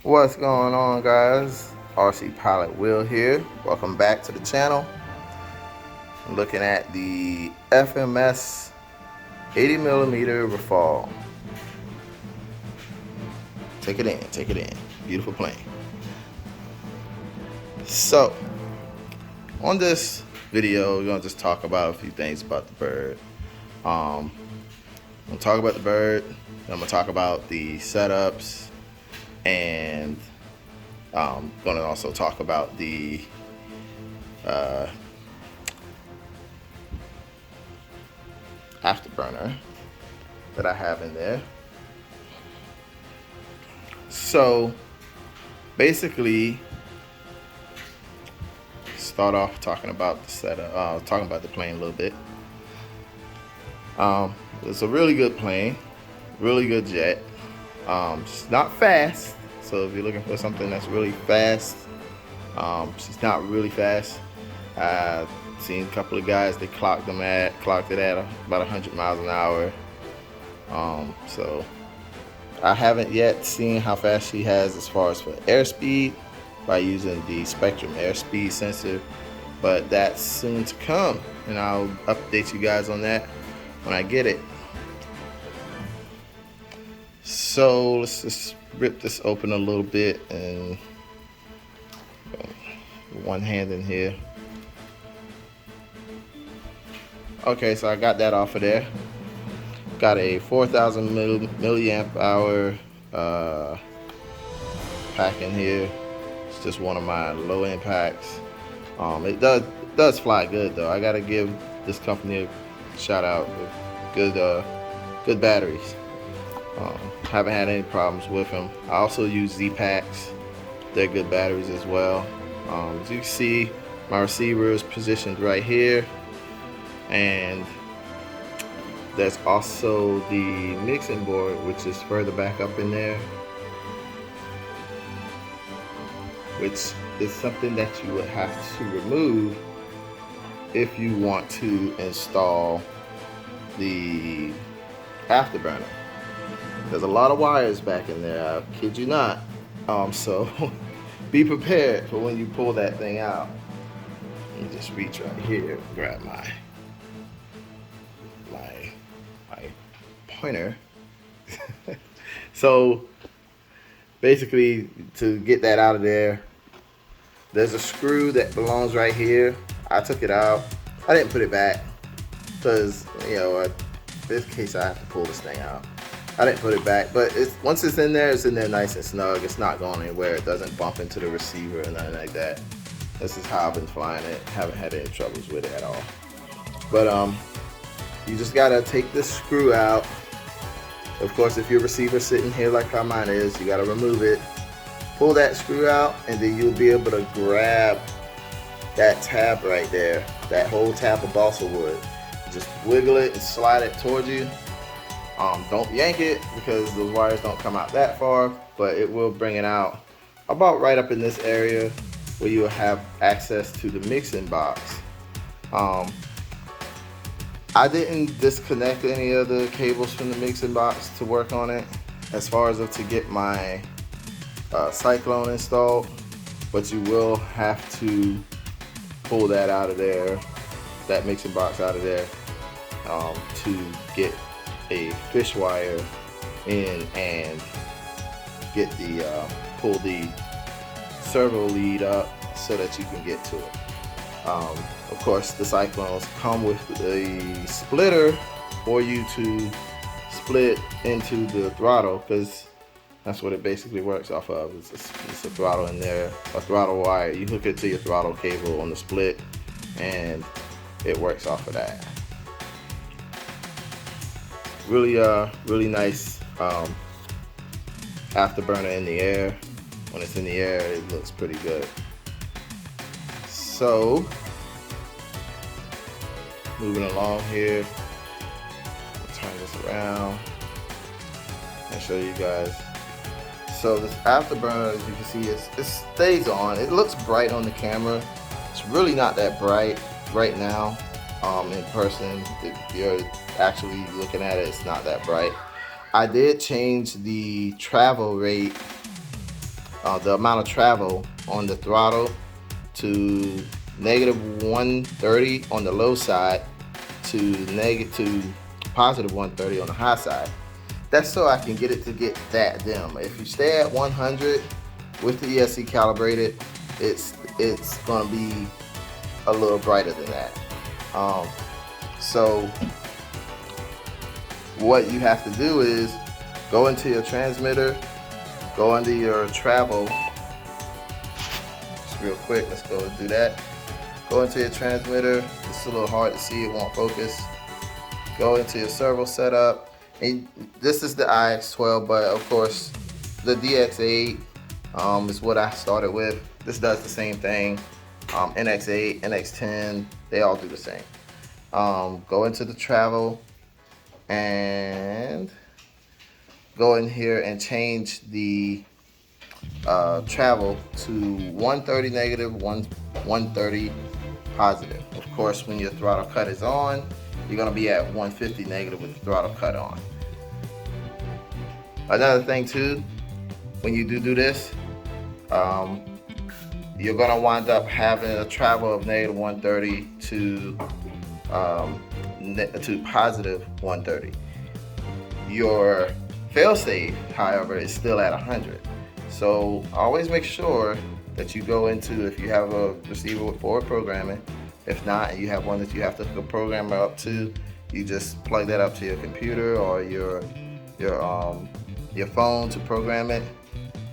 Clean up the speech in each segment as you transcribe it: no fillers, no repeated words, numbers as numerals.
What's going on, guys? RC Pilot Will here. Welcome back to the channel. I'm looking at the FMS 80mm Rafale. Take it in, take it in. Beautiful plane. So, on this video, we're gonna just talk about a few things about the bird. I'm gonna talk about the bird. I'm gonna talk about the setups, and I'm gonna also talk about the Afterburner that I have in there. So basically, start off talking about the setup, talking about the plane a little bit. It's a really good plane, really good jet. It's not fast, so if you're looking for something that's really fast, it's not really fast. I've seen a couple of guys that clocked it at about 100 miles an hour. So I haven't yet seen how fast she has as far as for airspeed by using the Spectrum airspeed sensor, but that's soon to come, and I'll update you guys on that when I get it. So let's just rip this open a little bit and one hand in here. Okay, so I got that off of there. Got a 4,000 milliamp hour pack in here. It's just one of my low end packs. It does fly good though. I gotta give this company a shout out with good batteries. Haven't had any problems with them. I also use Z packs. They're good batteries as well. As you can see, my receiver is positioned right here, and there's also the mixing board, which is further back up in there, which is something that you would have to remove if you want to install the Afterburner. There's a lot of wires back in there, I kid you not. So be prepared for when you pull that thing out. Let me just reach right here, grab my pointer. So basically, to get that out of there, there's a screw that belongs right here. I took it out. I didn't put it back because, you know, in this case I have to pull this thing out. I didn't put it back, but once it's in there nice and snug. It's not going anywhere. It doesn't bump into the receiver or nothing like that. This is how I've been flying it. Haven't had any troubles with it at all. But you just gotta take this screw out. Of course, if your receiver's sitting here like how mine is, you gotta remove it. Pull that screw out, and then you'll be able to grab that tab right there, that whole tab of balsa wood. Just wiggle it and slide it towards you. Don't yank it because those wires don't come out that far, but it will bring it out about right up in this area where you'll have access to the mixing box. I didn't disconnect any of the cables from the mixing box to work on it as far as to get my Cyclone installed, but you will have to pull that out of there, that mixing box out of there, to get a fish wire in and get the pull the servo lead up so that you can get to it. Of course, the Cyclones come with a splitter for you to split into the throttle, because that's what it basically works off of. It's a throttle in there, a throttle wire. You hook it to your throttle cable on the split, and it works off of that. Really nice Afterburner in the air. When it's in the air, it looks pretty good. So, moving along here, I'll turn this around and show you guys. So this Afterburner, as you can see, it stays on. It looks bright on the camera. It's really not that bright right now. In person, if you're actually looking at it, it's not that bright. I did change the travel rate the amount of travel on the throttle to negative 130 on the low side to positive 130 on the high side. That's so I can get it to get that dim. If you stay at 100 with the ESC calibrated, it's gonna be a little brighter than that. So what you have to do is go into your transmitter, go into your travel. Just real quick, let's go and do that. Go into your transmitter. It's a little hard to see, it won't focus. Go into your servo setup. And this is the IX12, but of course the DX8 is what I started with. This does the same thing. NX8, NX10, they all do the same. Go into the travel and go in here and change the travel to 130 negative, 130 positive. Of course, when your throttle cut is on, you're gonna be at 150 negative with the throttle cut on. Another thing too, when you do this, you're gonna wind up having a travel of negative 130 to positive 130. Your failsafe, however, is still at 100. So always make sure that you go into, if you have a receiver with forward programming, if not, and you have one that you have to hook a programmer up to, you just plug that up to your computer or your phone to program it,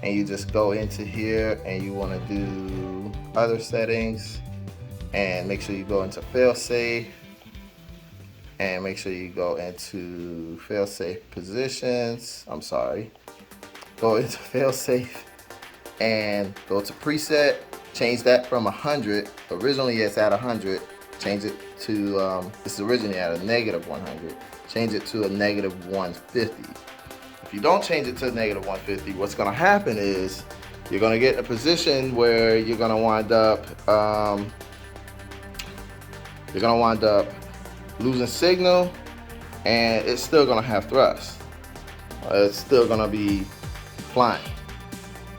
and you just go into here and you want to do other settings, and make sure you go into failsafe, and make sure you go into failsafe positions. Go into failsafe and go to preset. Change that from 100. Originally it's at 100. Change it to this is originally at a negative 100. Change it to a negative 150. If you don't change it to negative 150, what's going to happen is you're going to get in a position where you're going to wind up losing signal, and it's still going to have thrust. It's still going to be flying,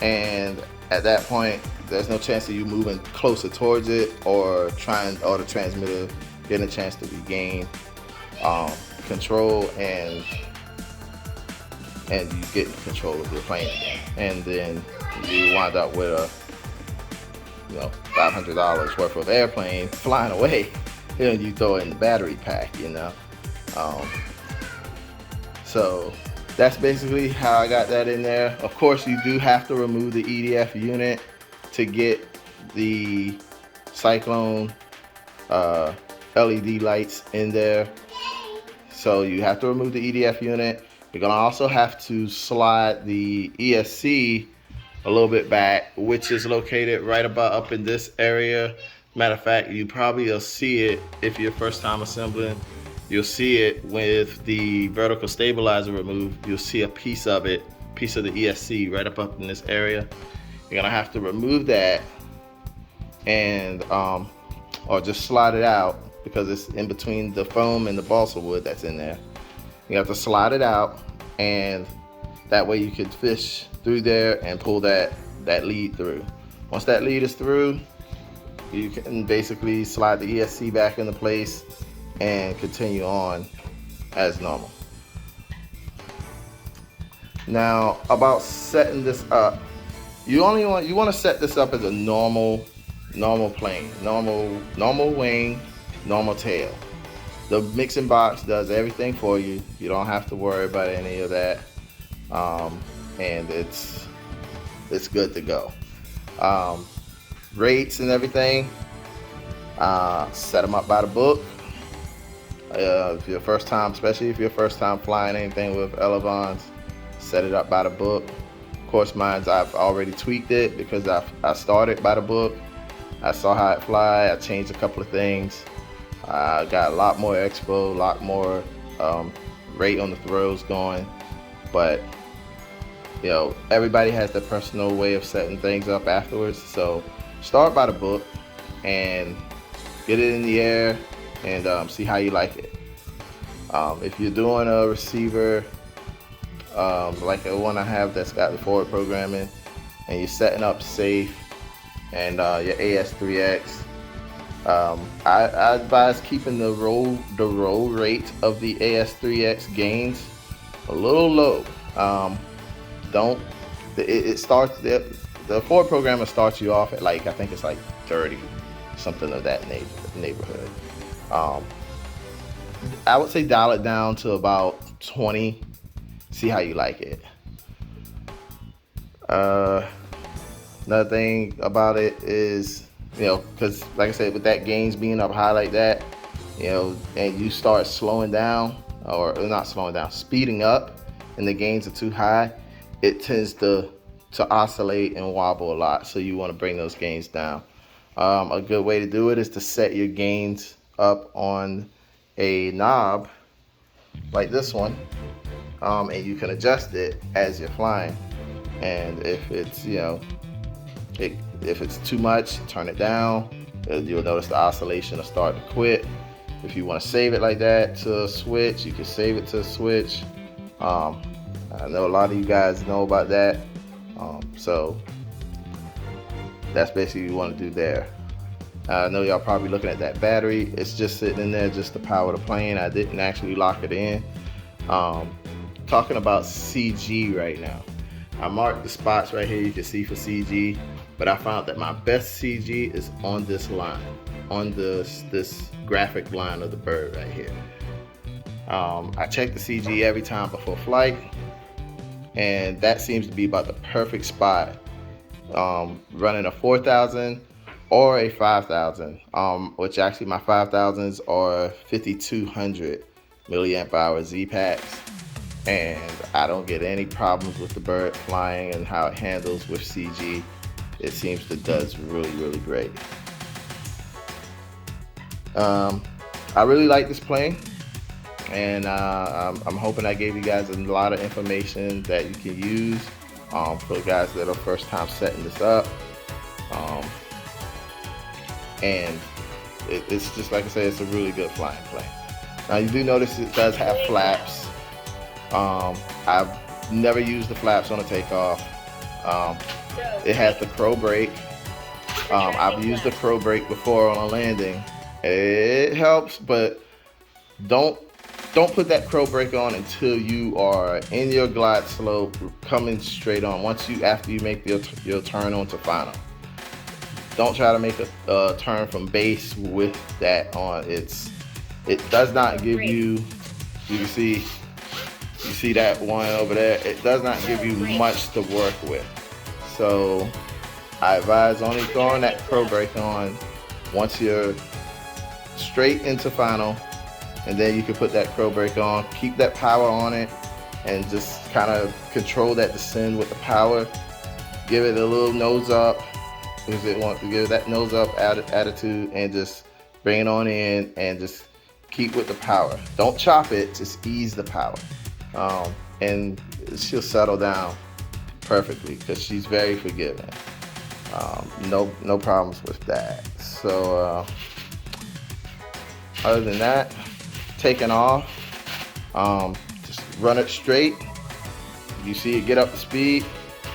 and at that point there's no chance of you moving closer towards it or the transmitter getting a chance to regain control, and you get control of your plane again, and then you wind up with a $500 worth of airplane flying away, and you throw in the battery pack, so that's basically how I got that in there. Of course, you do have to remove the EDF unit to get the Cyclone LED lights in there. So you have to remove the EDF unit. You're gonna also have to slide the ESC a little bit back, which is located right about up in this area. Matter of fact, you probably will see it if you're first time assembling. You'll see it with the vertical stabilizer removed. You'll see a piece of the ESC right up in this area. You're gonna have to remove that and or just slide it out, because it's in between the foam and the balsa wood that's in there. You have to slide it out, and that way you can fish through there and pull that lead through. Once that lead is through, you can basically slide the ESC back into place and continue on as normal. Now, about setting this up, you want to set this up as a normal plane, normal wing, normal tail. The mixing box does everything for you. You don't have to worry about any of that, and it's good to go. Rates and everything, set them up by the book. If you're first time, especially if you're first time flying anything with elevons, set it up by the book. Of course, mine's I've already tweaked it because I started by the book. I saw how it fly. I changed a couple of things. I got a lot more expo, a lot more rate on the throws going. But everybody has their personal way of setting things up afterwards. So start by the book and get it in the air and see how you like it. If you're doing a receiver like the one I have that's got the forward programming, and you're setting up safe and your AS3X, I advise keeping the roll rate of the AS3X gains a little low. Don't it starts the Ford programmer starts you off at like, I think it's like 30, something of that neighborhood. I would say dial it down to about 20. See how you like it. Another thing about it is, because like I said, with that gains being up high like that, and you start slowing down, or not slowing down, speeding up, and the gains are too high, it tends to oscillate and wobble a lot. So you want to bring those gains down. A good way to do it is to set your gains up on a knob like this one, and you can adjust it as you're flying. And if it's if it's too much, turn it down. You'll notice the oscillation will start to quit. If you want to save it like that to a switch, you can save it to a switch. I know a lot of you guys know about that, so that's basically what you want to do there. I know y'all probably looking at that battery. It's just sitting in there just to power the plane. I didn't actually lock it in. Talking about CG right now, I marked the spots right here you can see for CG, but I found that my best CG is on this line, on this graphic line of the bird right here. I check the CG every time before flight, and that seems to be about the perfect spot. Running a 4000 or a 5000, which actually my 5000s are 5200 milliamp hour Z packs, and I don't get any problems with the bird flying and how it handles with CG. It seems to does really great. I really like this plane, and I'm hoping I gave you guys a lot of information that you can use for the guys that are first time setting this up. And it's just like I said, it's a really good flying plane. Now you do notice it does have flaps. I've never used the flaps on a takeoff. It has the crow brake. I've used the crow brake before on a landing. It helps, but don't put that crow brake on until you are in your glide slope, coming straight on. After you make your turn onto final. Don't try to make a turn from base with that on. It does not give you. You see that one over there. It does not give you much to work with. So I advise only throwing that crow brake on once you're straight into final, and then you can put that crow brake on. Keep that power on it, and just kind of control that descend with the power. Give it a little nose up, because it wants to give that nose up attitude, and just bring it on in and just keep with the power. Don't chop it, just ease the power, and she'll settle down perfectly because she's very forgiving. No problems with that. So other than that, taking off, just run it straight. You see it get up to speed,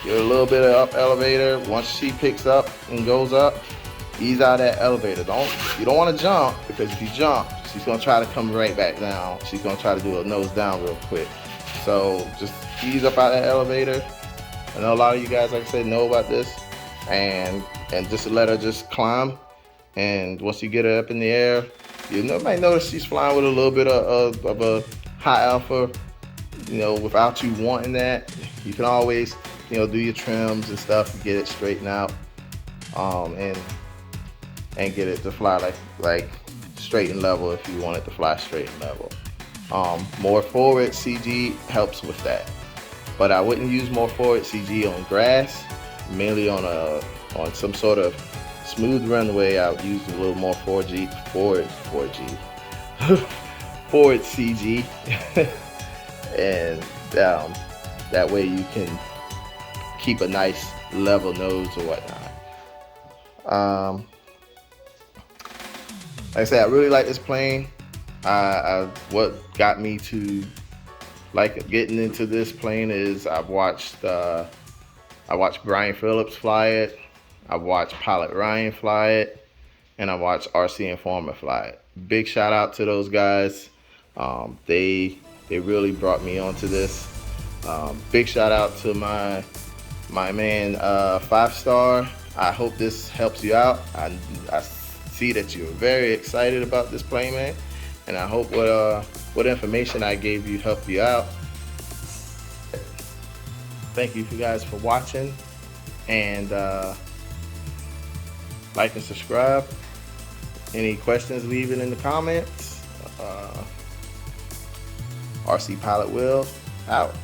get a little bit of up elevator. Once she picks up and goes up, ease out that elevator. You don't want to jump, because if you jump, she's gonna try to come right back down. She's gonna try to do a nose down real quick. So just ease up out that elevator. I know a lot of you guys, like I said, know about this, and just let her just climb. And once you get her up in the air, you might notice she's flying with a little bit of a high alpha, without you wanting that. You can always, do your trims and stuff and get it straightened out, and get it to fly like straight and level if you want it to fly straight and level. More forward CG helps with that, but I wouldn't use more forward CG on grass. Mainly on some sort of smooth runway, I would use a little more forward CG, and that way you can keep a nice level nose or whatnot. Like I said, I really like this plane. What got me to like getting into this plane is I've watched I watched Brian Phillips fly it. I watched Pilot Ryan fly it. And I watched RC Informer fly it. Big shout out to those guys. They really brought me onto this. Big shout out to my man 5-star. I hope this helps you out. I see that you're very excited about this plane, man, and I hope what information I gave you helped you out. Thank you guys for watching, and like and subscribe. Any questions, leave it in the comments. RC Pilot Will out.